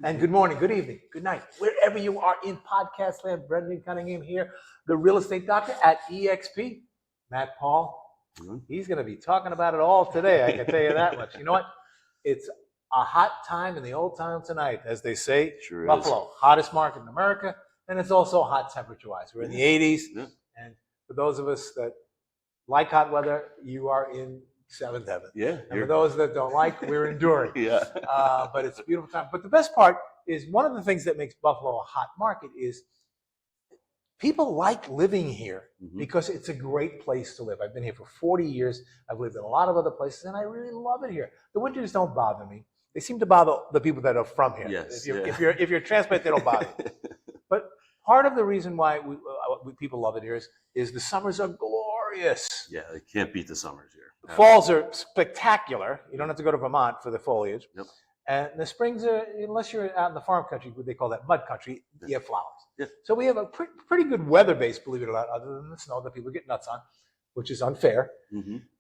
And good morning, good evening, good night, wherever you are in podcast land. Brendan Cunningham here, the real estate doctor at EXP. Matt Paul, he's going to be talking about it all today. I can tell you that much. You know what? It's a hot time in the old town tonight, as they say. Sure Buffalo, hottest market in America, and it's also hot temperature-wise. We're in the 80s, and for those of us that like hot weather, you are in seventh heaven. Yeah. And for those that don't like, we're enduring. Yeah. But it's a beautiful time. But the best part is one of the things that makes Buffalo a hot market is people like living here because it's a great place to live. I've been here for 40 years. I've lived in a lot of other places, and I really love it here. The winters don't bother me. They seem to bother the people that are from here. Yes. If you're a transplant, they don't bother you. But part of the reason why people love it here is the summers are glorious. Yeah, they can't beat the summers here. The falls are spectacular. You don't have to go to Vermont for the foliage. Yep. And the springs are, unless you're out in the farm country, what they call that mud country, you have flowers. Yeah. So we have a pretty good weather base, believe it or not, other than the snow that people get nuts on, which is unfair.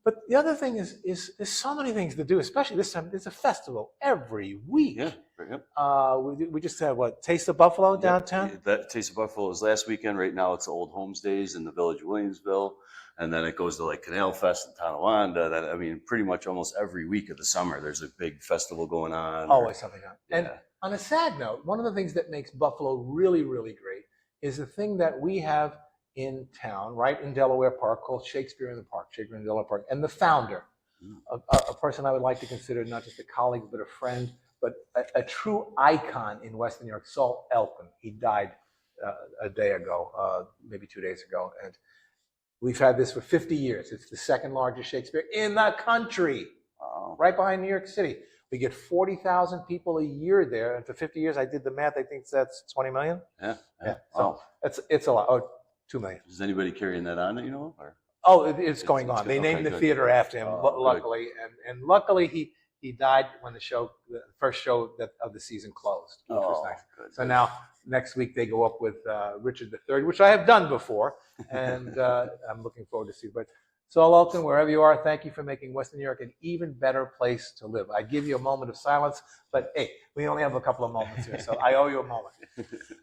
But the other thing is there's so many things to do, especially this time. There's a festival every week. Yeah. We just had, Taste of Buffalo downtown? That Taste of Buffalo was last weekend. Right now it's the Old Homes Days in the Village of Williamsville. And then it goes to like Canal Fest in Tonawanda. Pretty much almost every week of the summer, there's a big festival going on. Always something on. Yeah. And on a sad note, one of the things that makes Buffalo really, really great is the thing that we have in town, right in Delaware Park, called Shakespeare in the Park, Shakespeare in Delaware Park. And the founder, a person I would like to consider not just a colleague, but a friend, but a true icon in Western New York, Saul Elkin. He died a day ago, maybe 2 days ago. And we've had this for 50 years. It's the second largest Shakespeare in the country, right behind New York City. We get 40,000 people a year there. And for 50 years, I did the math. I think that's 20 million. Yeah. So it's a lot. Oh, 2 million. Is anybody carrying that on that you know? Or? Oh, it's going on. They named the theater after him, luckily. And luckily, he died when the first show of the season closed, which was nice. Good. So now, next week, they go up with Richard III, which I have done before. And I'm looking forward to see. But Saul Elkin, wherever you are, thank you for making Western New York an even better place to live. I give you a moment of silence, but hey, we only have a couple of moments here, so I owe you a moment.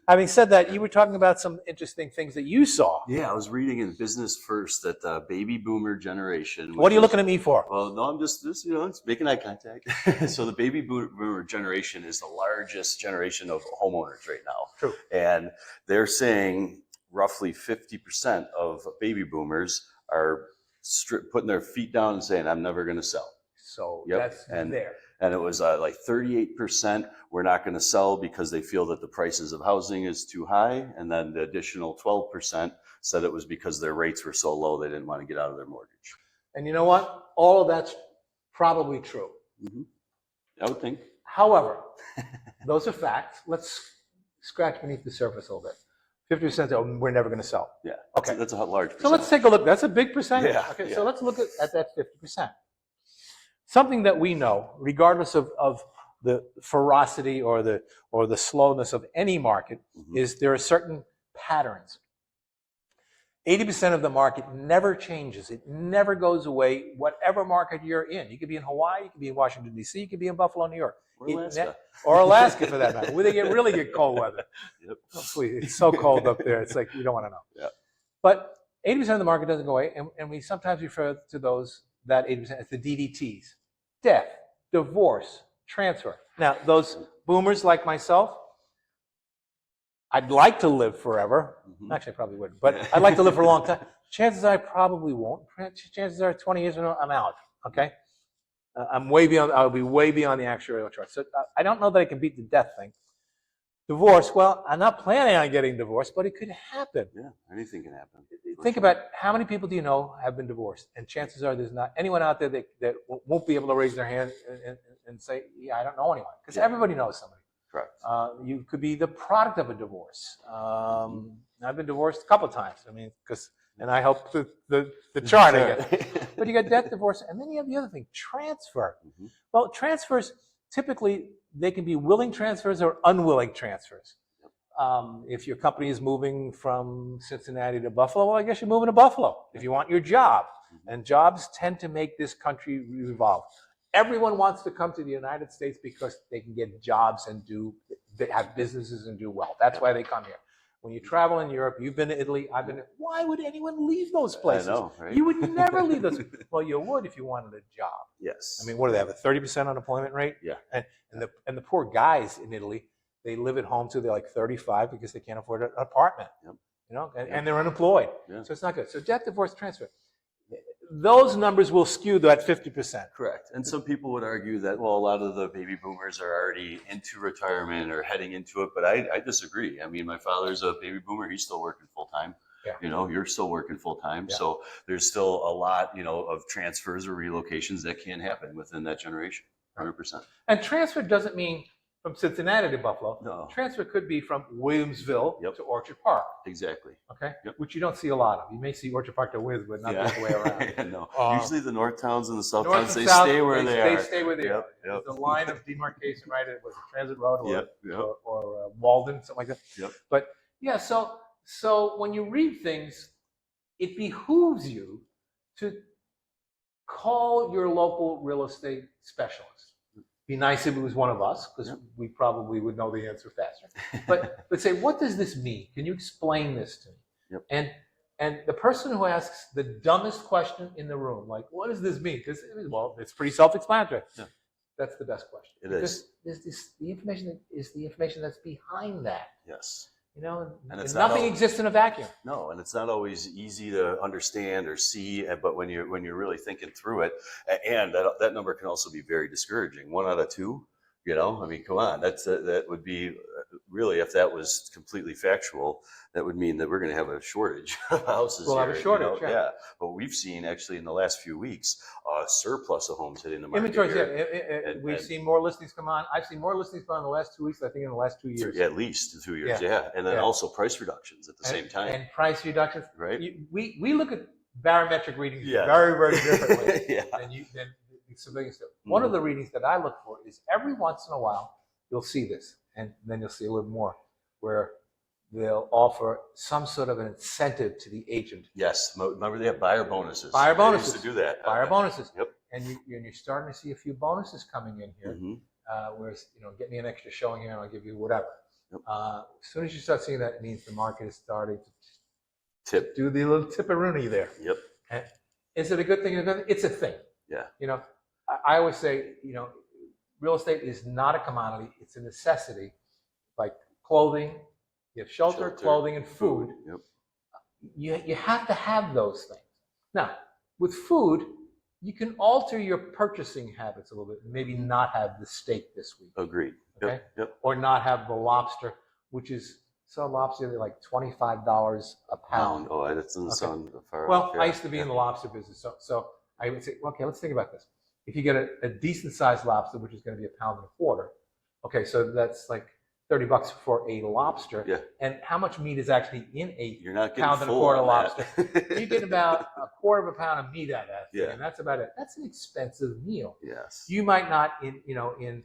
Having said that, you were talking about some interesting things that you saw. Yeah, I was reading in Business First that the baby boomer generation. What are you looking at me for? Well, no, I'm just it's making eye contact. So the baby boomer generation is the largest generation of homeowners right now. True. And they're saying roughly 50% of baby boomers are putting their feet down and saying, I'm never going to sell. So that's there. And it was like 38% were not going to sell because they feel that the prices of housing is too high. And then the additional 12% said it was because their rates were so low they didn't want to get out of their mortgage. And you know what? All of that's probably true. I would think. However, those are facts. Let's scratch beneath the surface a little bit. 50% we're never going to sell. Yeah. Okay. That's a large percentage. So let's take a look. That's a big percentage. Yeah, okay. So let's look at that 50%. Something that we know, regardless of the ferocity or the slowness of any market, is there are certain patterns. 80% of the market never changes. It never goes away, whatever market you're in. You could be in Hawaii, you could be in Washington, D.C., you could be in Buffalo, New York. Or Alaska. Or Alaska, for that matter, where they really get cold weather. Yep. Oh, please, it's so cold up there. It's like you don't want to know. Yeah. But 80% of the market doesn't go away, and we sometimes refer to that 80% as the DDTs. Death, divorce, transfer. Now, those boomers like myself, I'd like to live forever. Actually, I probably wouldn't, but I'd like to live for a long time. Chances are I probably won't. Chances are 20 years from now, I'm out, okay? I'll be way beyond the actuarial chart. So I don't know that I can beat the death thing. Divorce, well, I'm not planning on getting divorced, but it could happen. Yeah, anything can happen. Think about how many people do you know have been divorced, and chances are there's not anyone out there that won't be able to raise their hand and say, yeah, I don't know anyone, because everybody knows somebody. Correct. You could be the product of a divorce. I've been divorced a couple of times. I mean, and I helped the chart, I guess. But you got death, divorce, and then you have the other thing, transfer. Well, transfers, typically, they can be willing transfers or unwilling transfers. If your company is moving from Cincinnati to Buffalo, well, I guess you're moving to Buffalo if you want your job. And jobs tend to make this country revolve. Everyone wants to come to the United States because they can get jobs and do they have businesses and do well. That's why they come here. When you travel in Europe, you've been to Italy, I've been to, why would anyone leave those places? I know, right? You would never leave those. Well, you would if you wanted a job. Yes. I mean, what do they have, a 30% unemployment rate? Yeah. And the poor guys in Italy, they live at home till they're like 35 because they can't afford an apartment. Yep. You know, and they're unemployed. Yeah. So it's not good. So death, divorce, transfer. Those numbers will skew that 50%. Correct. And some people would argue that, well, a lot of the baby boomers are already into retirement or heading into it, but I disagree. I mean, my father's a baby boomer. He's still working full time. Yeah. You know, you're still working full time. Yeah. So there's still a lot, you know, of transfers or relocations that can happen within that generation. 100%. And transfer doesn't mean from Cincinnati to Buffalo. No. Transfer could be from Williamsville Yep. to Orchard Park. Exactly. Okay. Yep. Which you don't see a lot of. You may see Orchard Park to Williamsville, but not the other way around. Yeah, no. Um, Usually the north towns and the south North towns, and they south, stay where they are. They stay where they are. Yep. There's a line of demarcation, right? It was a transit road or, Yep. Yep. or Walden, something like that. Yep. But yeah, so when you read things, it behooves you to call your local real estate specialist. Be nice if it was one of us, because Yep. we probably would know the answer faster. But say, what does this mean? Can you explain this to me? Yep. And the person who asks the dumbest question in the room, like, what does this mean? Because, well, it's pretty self-explanatory. Yeah. That's the best question. It because the information is the information that's behind that. Yes. You know, And it's nothing not exists in a vacuum. No, and it's not always easy to understand or see, but when you're really thinking through it, and that number can also be very discouraging. 1 out of 2, you know, I mean, come on, that would be really, if that was completely factual, that would mean that we're going to have a shortage of houses. We'll have a here, shortage, you know? yeah. Yeah. But we've seen actually in the last few weeks a surplus of homes hitting the market. Inventories, here. yeah. We've seen more listings come on. I've seen more listings come on in the last 2 weeks, I think, in the last 2 years. At least 2 years, Yeah. yeah. And then Yeah. also price reductions at the same time. And price reductions. Right. We look at barometric readings Yeah. very, very differently Yeah. than the civilians do. One of the readings that I look for is every once in a while, you'll see this, and then you'll see a little more, where they'll offer some sort of an incentive to the agent. Yes, remember they have buyer bonuses. Buyer They bonuses. used to do that. Buyer bonuses. Yep. And you're starting to see a few bonuses coming in here. Mm-hmm. Where, you know, get me an extra showing here and I'll give you whatever. Yep. As soon as you start seeing that, it means the market is starting to Tip. do the little tipperoonie there. Yep. And is it a good thing? It's a thing. Yeah. You know, I always say, you know, real estate is not a commodity. It's a necessity. Like clothing, you have shelter, clothing, and food. Yep. You have to have those things. Now, with food, you can alter your purchasing habits a little bit. Maybe not have the steak this week. Agreed. Okay. Yep. Or not have the lobster, which is lobster, they're like $25 a pound. Oh, that doesn't sound far Well, off. Yeah. I used to be in the lobster business, so I would say, okay, let's think about this. If you get a decent sized lobster, which is going to be $1.25 pounds, okay, so that's like $30 for a lobster. Yeah. And how much meat is actually in a You're not getting pound and a full quarter on lobster? that. You get about a quarter of a pound of meat out of that thing, Yeah. and that's about it. That's an expensive meal. Yes. You might not, in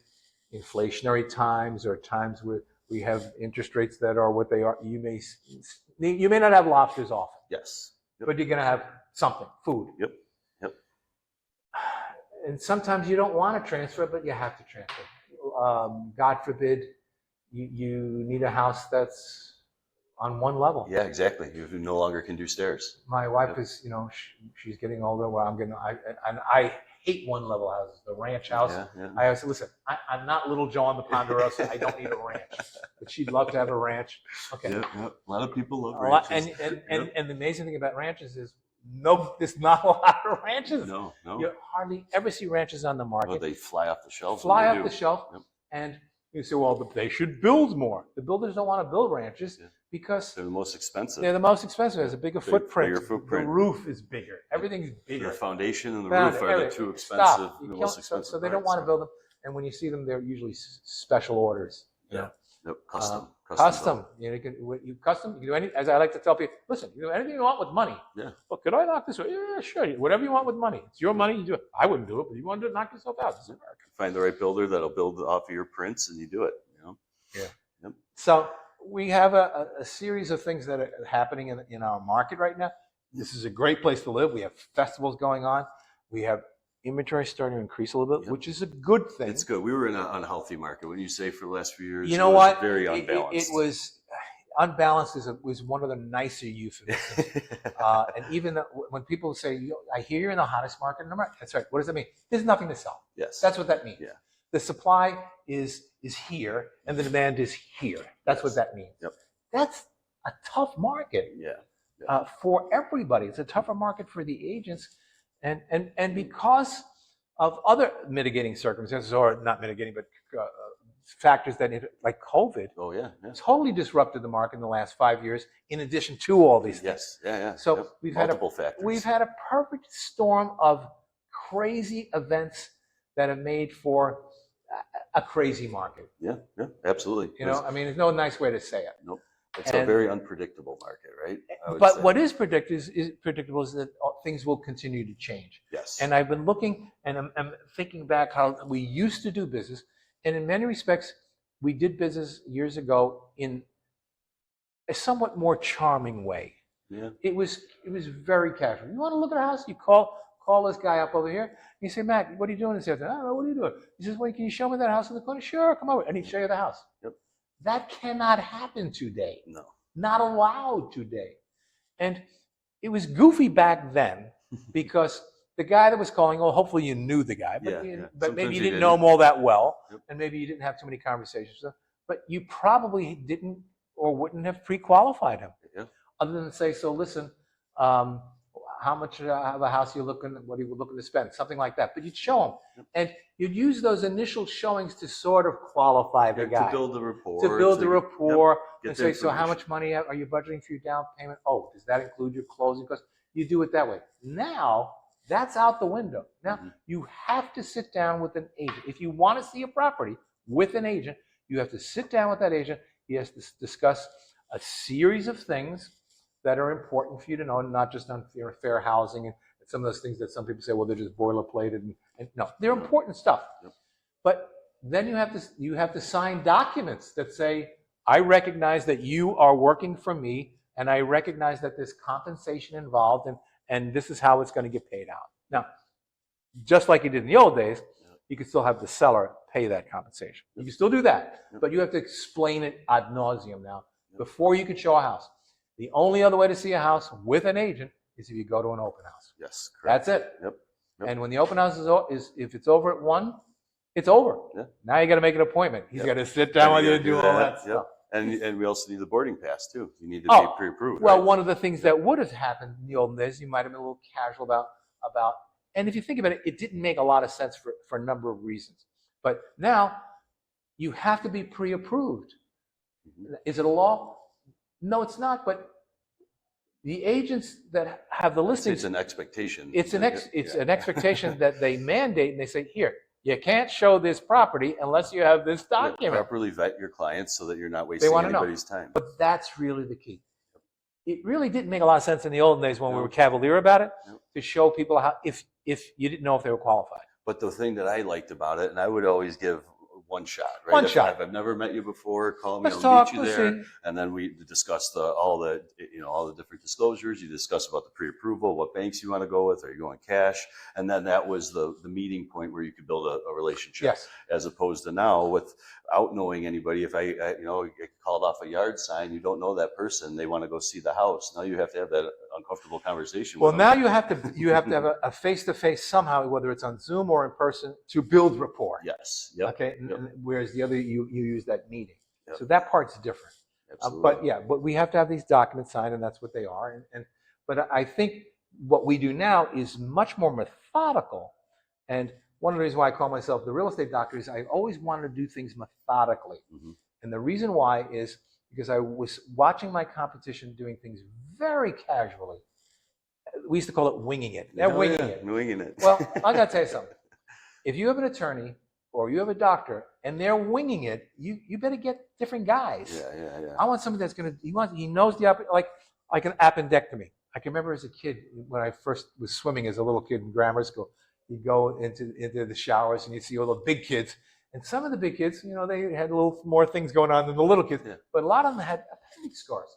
inflationary times or times where we have interest rates that are what they are, you may not have lobsters often. Yes. Yep. But you're going to have something, food. Yep. And sometimes you don't want to transfer, but you have to transfer. God forbid you need a house that's on one level. Yeah, exactly. You no longer can do stairs. My wife is, she's getting older. Well, I hate one level houses, the ranch house. Yeah. I always say, listen, I'm not little Joe on the Ponderosa. I don't need a ranch. But she'd love to have a ranch. Okay. Yep. A lot of people love And ranches. and the amazing thing about ranches is there's not a lot of ranches. No. You hardly ever see ranches on the market. Well, they fly off the shelf. Fly off the shelf. Yep. And you say, well, they should build more. The builders don't want to build ranches because They're the most expensive. they're the most expensive. There's a bigger footprint. bigger footprint. The roof is bigger. Everything's bigger. The foundation and the Found roof are the everything. two expensive, Stop. the You most can't- expensive. so they don't want to build them. And when you see them, they're usually special orders. Yeah. Yep. Custom. Custom. You can custom. You can do anything. As I like to tell people, listen, you do anything you want with money. Yeah. Well, could I knock this out? Yeah, sure. Whatever you want with money. It's your money. You do it. I wouldn't do it, but you want to do it, knock yourself out. This is America. Find the right builder that'll build off of your prints, and you do it. Yeah. Yep. So we have a series of things that are happening in our market right now. This is a great place to live. We have festivals going on. We have inventory is starting to increase a little bit, Yep. which is a good thing. It's good. We were in an unhealthy market. When you say for the last few years, You know it was what? very unbalanced. It was unbalanced was one of the nicer euphemisms. And even when people say, I hear you're in the hottest market, and I'm right. That's right. What does that mean? There's nothing to sell. Yes. That's what that means. Yeah. The supply is here and the demand is here. That's what that means. Yep. That's a tough market. Yeah. For everybody. It's a tougher market for the agents. And because of other mitigating circumstances, or not mitigating, but factors that, like COVID, totally disrupted the market in the last 5 years, in addition to all these things. Yeah. So we've had a perfect storm of crazy events that have made for a crazy market. Yeah, absolutely. You know, I mean, there's no nice way to say it. Nope. It's a very unpredictable market, right? But what is predictable is that things will continue to change. Yes. And I've been looking, and I'm thinking back how we used to do business, and in many respects, we did business years ago in a somewhat more charming way. Yeah. It was very casual. You want to look at a house? You call this guy up over here. You say, Matt, what are you doing this afternoon? I don't know. What are you doing? He says, well, can you show me that house in the corner? Sure, come over. And he'd show you the house. Yep. That cannot happen today. No. Not allowed today. And it was goofy back then because the guy that was calling, well, hopefully you knew the guy, but maybe you didn't know him all that well, and maybe you didn't have too many conversations with him, but you probably didn't or wouldn't have pre-qualified him. Yeah. Other than say, so listen, how much of a house what are you looking to spend? Something like that. But you'd show him. Yep. And you'd use those initial showings to sort of qualify the guy. To build the rapport. And say, so how much money are you budgeting for your down payment? Oh, does that include your closing costs? You do it that way. Now, that's out the window. Now, you have to sit down with an agent. If you want to see a property with an agent, you have to sit down with that agent. He has to discuss a series of things that are important for you to know, not just on fair housing and some of those things that some people say, well, they're just boilerplated. And no, they're important stuff. Yep. But then you have to sign documents that say, I recognize that you are working for me, and I recognize that there's compensation involved, and this is how it's going to get paid out. Now, just like you did in the old days, you can still have the seller pay that compensation. You can still do that, but you have to explain it ad nauseum now before you can show a house. The only other way to see a house with an agent is if you go to an open house. Yes, correct. That's it. Yep. And when the open house is if it's over at 1, it's over. Yeah. Now you got to make an appointment. He's got to sit down with you and do all that stuff. And we also need the boarding pass too. You need to be pre-approved. Well, one of the things that would have happened in the olden days, you might have been a little casual about. And if you think about it, it didn't make a lot of sense for a number of reasons. But now you have to be pre-approved. Is it a law? No, it's not. But the agents that have the listings, it's an expectation. It's an expectation that they mandate, and they say, here, you can't show this property unless you have this document. Properly vet your clients so that you're not wasting anybody's time. But that's really the key. It really didn't make a lot of sense in the olden days when we were cavalier about it, to show people how, if you didn't know if they were qualified. But the thing that I liked about it, and I would always give one shot, right? One shot. If I've never met you before, call me. I'll meet you there, and then we discuss all the different disclosures. You discuss about the pre-approval, what banks you want to go with. Are you going cash? And then that was the meeting point where you could build a relationship. Yes. As opposed to now, without knowing anybody, if I called off a yard sign, you don't know that person. They want to go see the house. Now you have to have that uncomfortable conversation. Well, with now them. you have to have a face-to-face somehow, whether it's on Zoom or in person, to build rapport. Yes. Yep. Okay. Yep. Whereas the other you use that meeting. Yep. So that part's different. Absolutely. But we have to have these documents signed, and that's what they are. But I think what we do now is much more methodical. And one of the reasons why I call myself the real estate doctor is I always wanted to do things methodically. Mm-hmm. And the reason why is because I was watching my competition doing things very casually. We used to call it winging it. They're winging it. Winging it. Well, I got to tell you something. If you have an attorney or you have a doctor and they're winging it, you better get different guys. Yeah. I want somebody that's he knows like an appendectomy. I can remember as a kid when I first was swimming as a little kid in grammar school. You'd go into the showers and you'd see all the big kids. And some of the big kids, they had a little more things going on than the little kids. Yeah. But a lot of them had appendix scars.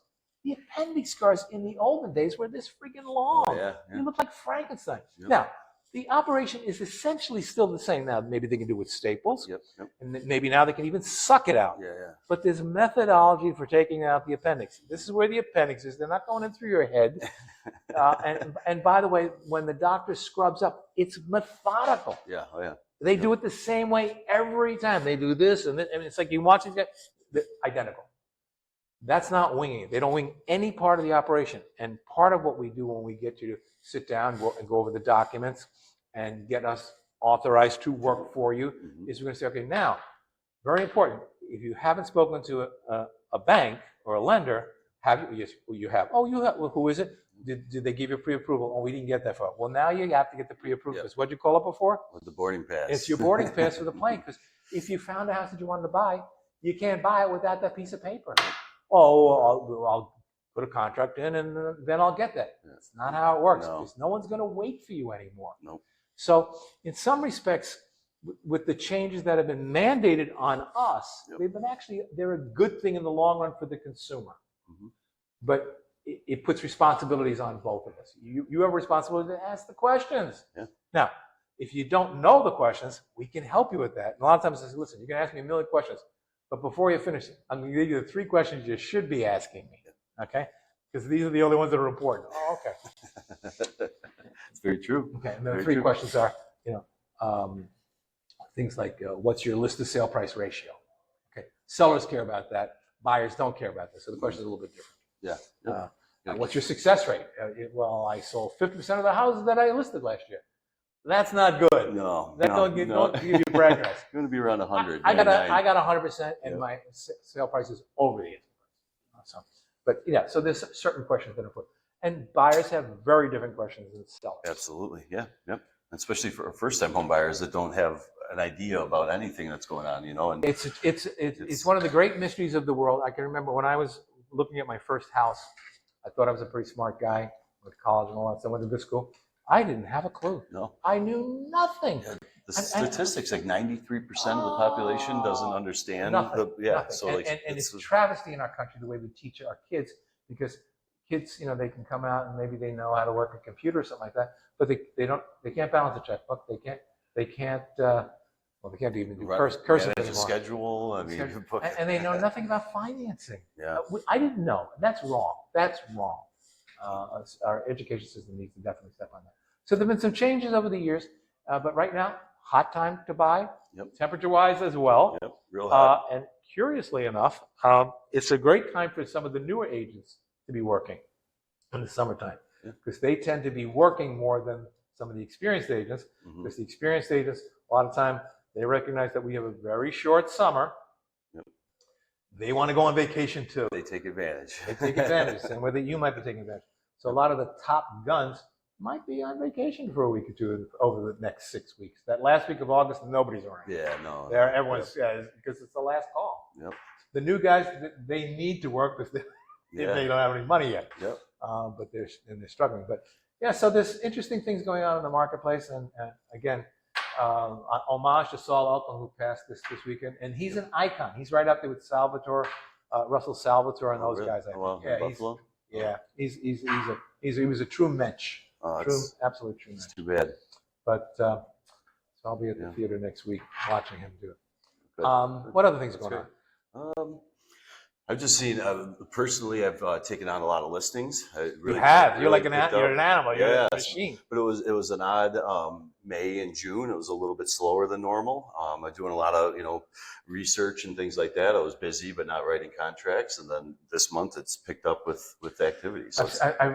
The appendix scars in the olden days were this freaking long. Oh, yeah. You look like Frankenstein. Yep. Now, the operation is essentially still the same. Now, maybe they can do it with staples, Yep. and maybe now they can even suck it out. Yeah. But there's methodology for taking out the appendix. This is where the appendix is. They're not going in through your head. And by the way, when the doctor scrubs up, it's methodical. Yeah. Oh yeah. They do it the same way every time. They do this, and it's like you watch these guys, they're identical. That's not winging it. They don't wing any part of the operation. And part of what we do when we get you to sit down and go over the documents and get us authorized to work for you is we're going to say, okay, now, very important, if you haven't spoken to a bank or a lender, have you? Yes, you have. Oh, you have. Well, who is it? Did they give you pre-approval? Oh, we didn't get that far. Well, now you have to get the pre-approval. Yep. What'd you call it before? With the boarding pass. It's your boarding pass for the plane. Because if you found a house that you wanted to buy, you can't buy it without that piece of paper. Oh, I'll put a contract in and then I'll get that. That's not how it works. No. Because no one's going to wait for you anymore. Nope. So in some respects, with the changes that have been mandated on us, they're a good thing in the long run for the consumer. But it puts responsibilities on both of us. You have a responsibility to ask the questions. Yeah. Now, if you don't know the questions, we can help you with that. And a lot of times I say, listen, you can ask me a million questions, but before you finish, I'm going to give you the 3 questions you should be asking me. Okay? Because these are the only ones that are important. Oh, okay. It's very true. Okay, and the 3 questions are, things like, what's your list to sale price ratio? Okay, sellers care about that. Buyers don't care about this. So the question is a little bit different. Yeah. What's your success rate? Well, I sold 50% of the houses that I listed last year. That's not good. No. Don't give you bragging rights. You're going to be around 100. I got 100%, and my sale price is over the 80%. But so there's certain questions that are important. And buyers have very different questions than sellers. Absolutely. Yeah. Yep. Especially for first-time home buyers that don't have an idea about anything that's going on, And it's one of the great mysteries of the world. I can remember when I was looking at my first house, I thought I was a pretty smart guy with college and all that stuff. I went to good school. I didn't have a clue. No. I knew nothing. The statistics, like 93% of the population doesn't understand. Nothing. So it's a travesty in our country the way we teach our kids, because kids, they can come out and maybe they know how to work a computer or something like that, but they can't balance a checkbook. They can't even do cursive manage anymore. a schedule. And they know nothing about financing. Yeah. I didn't know. That's wrong. That's wrong. Our education system needs to definitely step on that. So there have been some changes over the years, but right now, hot time to buy, temperature-wise as well. Yep. Real hot. And curiously enough, it's a great time for some of the newer agents to be working in the summertime, because they tend to be working more than some of the experienced agents, because the experienced agents, a lot of time, they recognize that we have a very short summer. They want to go on vacation too. They take advantage. And whether you might be taking advantage. So a lot of the top guns might be on vacation for a week or two over the next 6 weeks. That last week of August, nobody's around. Yeah, no. Everyone's because it's the last call. Yep. The new guys, they need to work because they don't have any money yet. Yep. But they're struggling. But so there's interesting things going on in the marketplace. And again, homage to Saul Elton, who passed this weekend, and he's an icon. He's right up there with Russell Salvatore, and those guys. Buffalo. He was a true mensch. Absolute true mensch. It's too bad. But so I'll be at the theater next week watching him do it. What other things are going on? I've just seen personally. I've taken on a lot of listings. You have. You're like you're an animal. You're a machine. But it was an odd May and June. It was a little bit slower than normal. I'm doing a lot of research and things like that. I was busy, but not writing contracts. And then this month, it's picked up with activity. So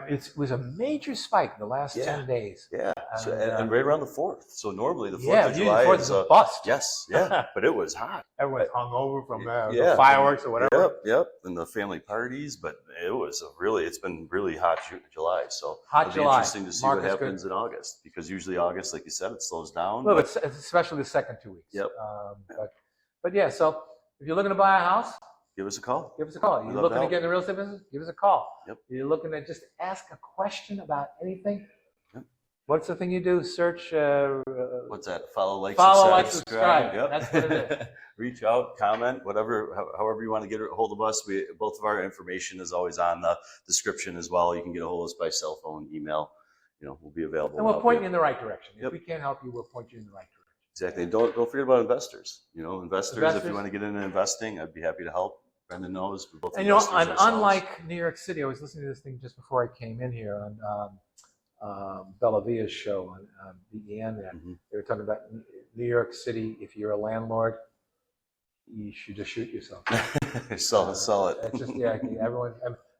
it was a major spike the last 10 days. Yeah, and right around the 4th. So normally the 4th of July is a bust. Yes, yeah, but it was hot. Everyone's hungover from the fireworks or whatever. Yep, and the family parties. But it's been really hot July. So it'll be interesting to see what happens in August, because usually August, like you said, it slows down. Well, it's especially the second 2 weeks. Yep. But so if you're looking to buy a house, give us a call. You're looking to get in the real estate business, give us a call. Yep. You're looking to just ask a question about anything. Yep. What's the thing you do? Search. What's that? Follow, like, subscribe. Yep. That's what it is. Reach out, comment, however you want to get a hold of us. Both of our information is always on the description as well. You can get a hold of us by cell phone, email. we'll be available. And we'll help point you in the right direction. If Yep. we can't help you, we'll point you in the right direction. Exactly. And don't forget about investors. Investors, if Investors. you want to get into investing, I'd be happy to help. Brendan knows we're both And investors ourselves. unlike New York City, I was listening to this thing just before I came in here on Bella Villa's show on BEN there. Mhm. They were talking about New York City. If you're a landlord, you should just shoot yourself. Sell it. It's just, yeah, everyone.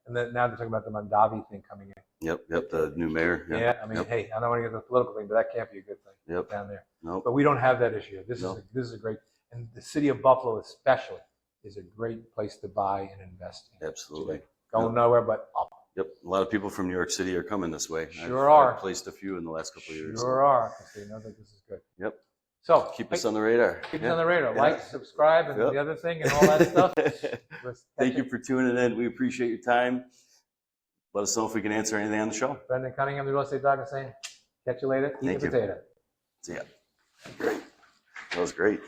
And then now they're talking about the Mandavi thing coming in. Yep, the new mayor. Yeah, I mean, Yep. hey, I don't want to get the political thing, but that can't be a good thing down there. Nope. But we don't have that issue. This Nope. is a great, and the city of Buffalo especially is a great place to buy and invest in. Absolutely. Today. Going nowhere but up. Yep, a lot of people from New York City are coming this way. Sure are. I've placed a few in the last couple of years. Sure are, because they know that this is good. Yep. So Keep us on the radar. Keep us on the radar. Yeah. Like, subscribe, and the other thing, and all that stuff. Thank you for tuning in. We appreciate your time. Let us know if we can answer anything on the show. Brendan Cunningham, the real estate doctor, saying, catch you later. Eat Thank the you. potato. See ya. Great. That was great.